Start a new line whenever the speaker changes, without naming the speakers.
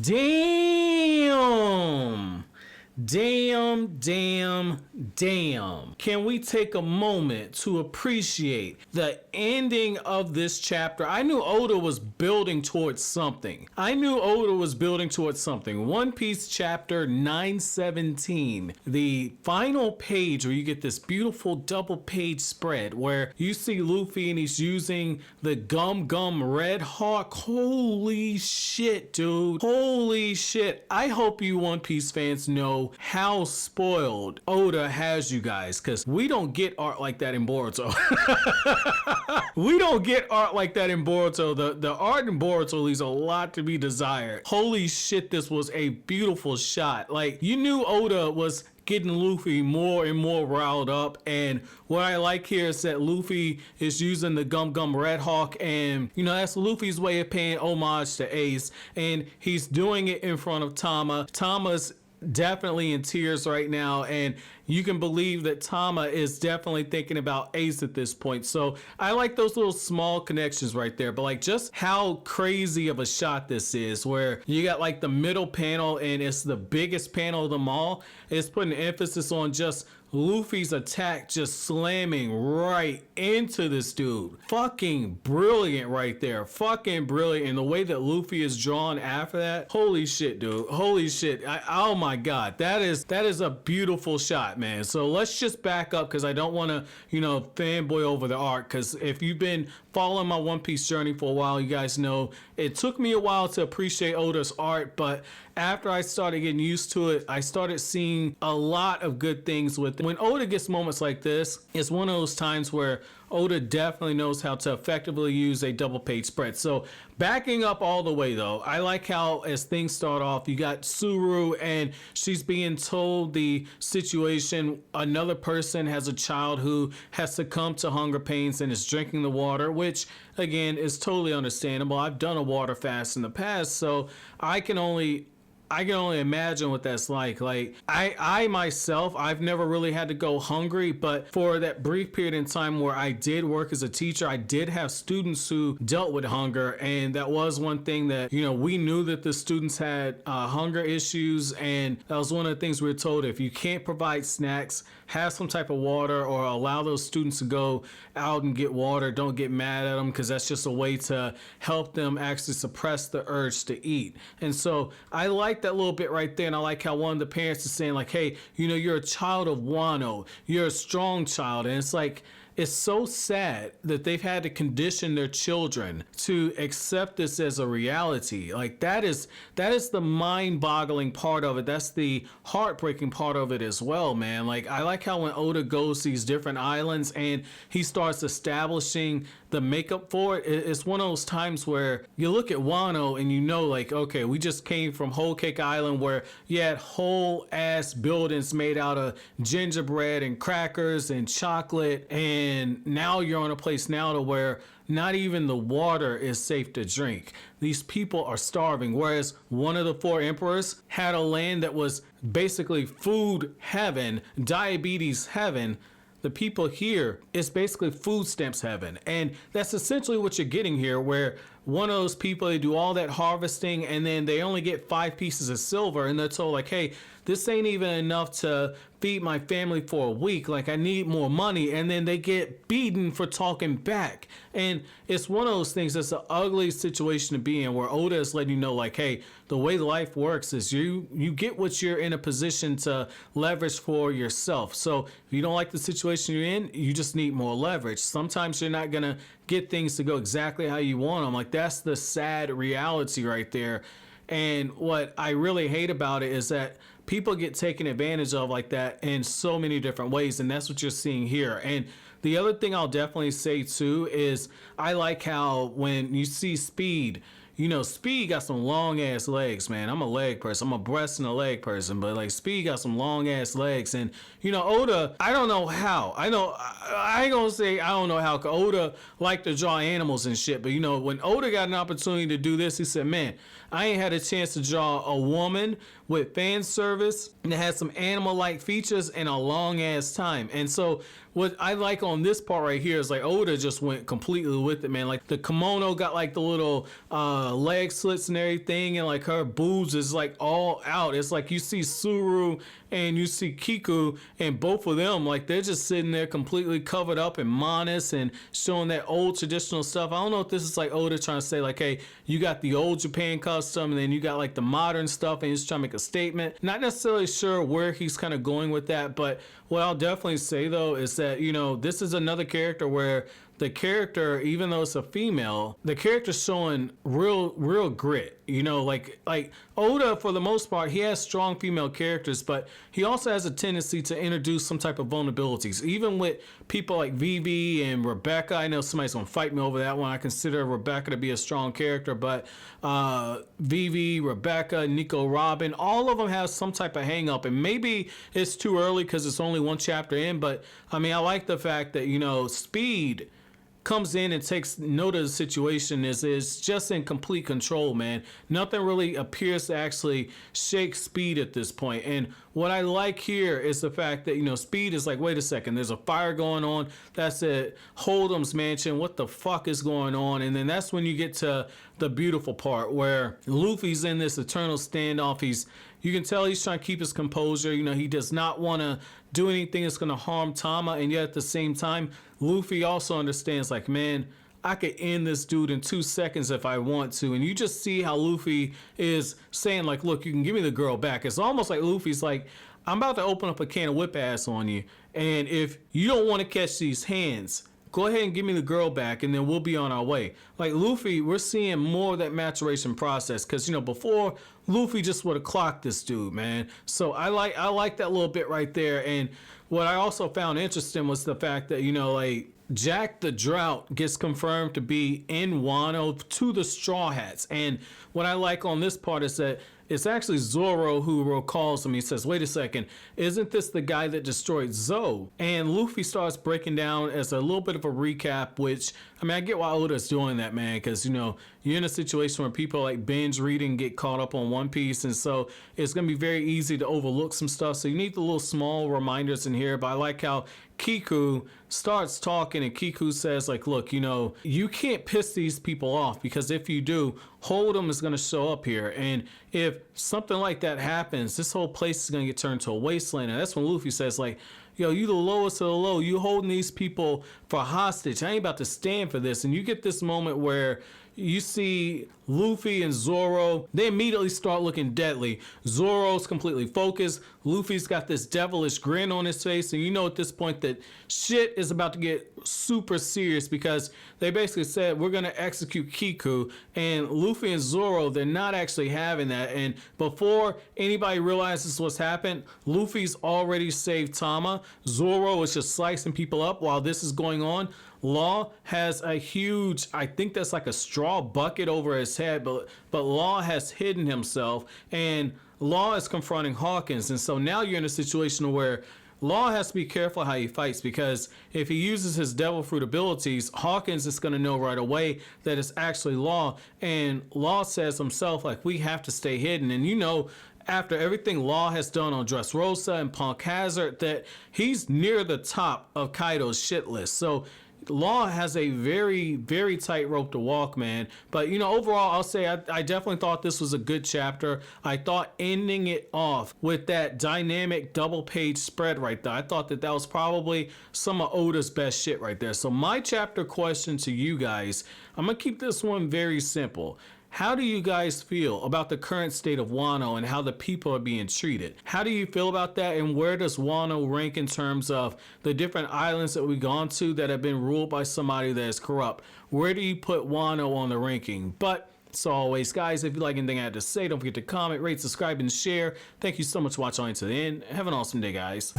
Damn. Can we take a moment to appreciate the ending of this chapter? I knew Oda was building towards something. One Piece chapter 917, the final page where you get this beautiful double page spread where you see Luffy and he's using the Gum Red Hawk. Holy shit, dude. Holy shit. I hope you One Piece fans know how spoiled Oda has you guys, because we don't get art like that in Boruto. The art in Boruto leaves a lot to be desired. Holy shit, this was a beautiful shot. Like, you knew Oda was getting Luffy more and more riled up, and what I like here is that Luffy is using the Gum Red Hawk, and you know, that's Luffy's way of paying homage to Ace, and he's doing it in front of Tama. Tama's definitely in tears right now, and you can believe that Tama is definitely thinking about Ace at this point. So I like those little small connections right there. But like, just how crazy of a shot this is, where you got like the middle panel and it's the biggest panel of them all. It's putting emphasis on just Luffy's attack just slamming right into this dude. Fucking brilliant right there. Fucking brilliant. And the way that Luffy is drawn after that, holy shit, dude. Holy shit. Oh my god. That is a beautiful shot, man. So let's just back up, because I don't want to, you know, fanboy over the art, because if you've been following my One Piece journey for a while, you guys know it took me a while to appreciate Oda's art, but after I started getting used to it, I started seeing a lot of good things with it. When Oda gets moments like this, it's one of those times where Oda definitely knows how to effectively use a double page spread. So backing up all the way though, I like how as things start off, you got Suru and she's being told the situation. Another person has a child who has succumbed to hunger pains and is drinking the water, which again is totally understandable. I've done a water fast in the past, so I can only imagine what that's like. Like, I myself, I've never really had to go hungry, but for that brief period in time where I did work as a teacher, I did have students who dealt with hunger, and that was one thing that, you know, we knew that the students had hunger issues, and that was one of the things we were told: if you can't provide snacks, have some type of water, or allow those students to go out and get water. Don't get mad at them, because that's just a way to help them actually suppress the urge to eat. And so I like that little bit right there, and I like how one of the parents is saying like, hey, you know, you're a child of Wano, you're a strong child. And it's like, it's so sad that they've had to condition their children to accept this as a reality. Like, that is the mind-boggling part of it. That's the heartbreaking part of it as well, man. Like, I like how when Oda goes to these different islands and he starts establishing the makeup for it, it's one of those times where you look at Wano and you know, like, okay, we just came from Whole Cake Island, where you had whole ass buildings made out of gingerbread and crackers and chocolate, and now you're on a place now to where not even the water is safe to drink. These people are starving, whereas one of the four emperors had a land that was basically food heaven, diabetes heaven. The people here, it's basically food stamps heaven. And that's essentially what you're getting here, where one of those people, they do all that harvesting and then they only get 5 pieces of silver, and they're told like, hey, this ain't even enough to feed my family for a week. Like, I need more money. And then they get beaten for talking back. And it's one of those things that's an ugly situation to be in, where Oda is letting you know, like, hey, the way life works is you get what you're in a position to leverage for yourself. So if you don't like the situation you're in, you just need more leverage. Sometimes you're not gonna get things to go exactly how you want them. Like, that's the sad reality right there. And what I really hate about it is that people get taken advantage of like that in so many different ways, and that's what you're seeing here. And the other thing I'll definitely say too is I like how when you see Speed, you know, Speed got some long ass legs, man. I'm a leg person. I'm a breast and a leg person, but like, Speed got some long ass legs. And you know, Oda, I don't know how. I ain't gonna say I don't know how. Oda liked to draw animals and shit, but you know, when Oda got an opportunity to do this, he said, man, I ain't had a chance to draw a woman with fan service and that had some animal-like features in a long ass time. And so what I like on this part right here is like Oda just went completely with it, man. Like, the kimono got like the little leg slits and everything, and like her boobs is like all out. It's like you see Suru and you see Kiku, and both of them, like, they're just sitting there completely covered up and modest and showing that old traditional stuff. I don't know if this is like Oda trying to say like, hey, you got the old Japan custom and then you got like the modern stuff, and he's trying to make a statement. Not necessarily sure where he's kind of going with that, but what I'll definitely say though is that, you know, this is another character where the character, even though it's a female, the character's showing real grit. You know, like Oda, for the most part, he has strong female characters, but he also has a tendency to introduce some type of vulnerabilities. Even with people like Vivi and Rebecca, I know somebody's gonna fight me over that one. I consider Rebecca to be a strong character, but Vivi, Rebecca, Nico, Robin, all of them have some type of hang up, and maybe it's too early because it's only one chapter in, but I mean, I like the fact that, you know, Speed comes in and takes note of the situation, is just in complete control, man. Nothing really appears to actually shake Speed at this point. And what I like here is the fact that, you know, Speed is like, wait a second, there's a fire going on. That's at Holdem's mansion. What the fuck is going on? And then that's when you get to the beautiful part where Luffy's in this eternal standoff. You can tell he's trying to keep his composure. You know, he does not want to do anything that's going to harm Tama, and yet at the same time, Luffy also understands, like, man, I could end this dude in 2 seconds if I want to. And you just see how Luffy is saying, like, look, you can give me the girl back. It's almost like Luffy's like, I'm about to open up a can of whip ass on you, and if you don't want to catch these hands, go ahead and give me the girl back, and then we'll be on our way. Like, Luffy, we're seeing more of that maturation process, because, you know, before, Luffy just would have clocked this dude, man. So I like that little bit right there. And what I also found interesting was the fact that, you know, like, Jack the Drought gets confirmed to be in Wano to the Straw Hats. And what I like on this part is that it's actually Zoro who recalls him. He says, wait a second, isn't this the guy that destroyed Zoe? And Luffy starts breaking down as a little bit of a recap, which, I mean, I get why Oda's doing that, man, because, you know, you're in a situation where people like binge reading get caught up on One Piece, and so it's going to be very easy to overlook some stuff. So you need the little small reminders in here, but I like how Kiku starts talking, and Kiku says, like, look, you know, you can't piss these people off, because if you do, Holdem is going to show up here, and if something like that happens, this whole place is going to get turned to a wasteland. And that's when Luffy says, like, yo, you the lowest of the low, you holding these people for hostage, I ain't about to stand for this. And you get this moment where you see Luffy and Zoro, they immediately start looking deadly. Zoro's completely focused. Luffy's got this devilish grin on his face, and you know at this point that shit is about to get super serious, because they basically said, we're gonna execute Kiku, and Luffy and Zoro, they're not actually having that. And before anybody realizes what's happened, Luffy's already saved Tama. Zoro is just slicing people up while this is going on. Law has a huge, I think that's like a straw bucket over his head, but Law has hidden himself, and Law is confronting Hawkins. And so now you're in a situation where Law has to be careful how he fights, because if he uses his devil fruit abilities, Hawkins is going to know right away that it's actually Law. And Law says himself, like, we have to stay hidden. And you know, after everything Law has done on Dressrosa and Punk Hazard, that he's near the top of Kaido's shit list. So Law has a very, very tight rope to walk, man. But, you know, overall, I'll say I definitely thought this was a good chapter. I thought ending it off with that dynamic double-page spread right there, I thought that was probably some of Oda's best shit right there. So my chapter question to you guys, I'm going to keep this one very simple. How do you guys feel about the current state of Wano and how the people are being treated? How do you feel about that, and where does Wano rank in terms of the different islands that we've gone to that have been ruled by somebody that is corrupt? Where do you put Wano on the ranking? But as always, guys, if you like anything I had to say, don't forget to comment, rate, subscribe, and share. Thank you so much for watching to the end. Have an awesome day, guys.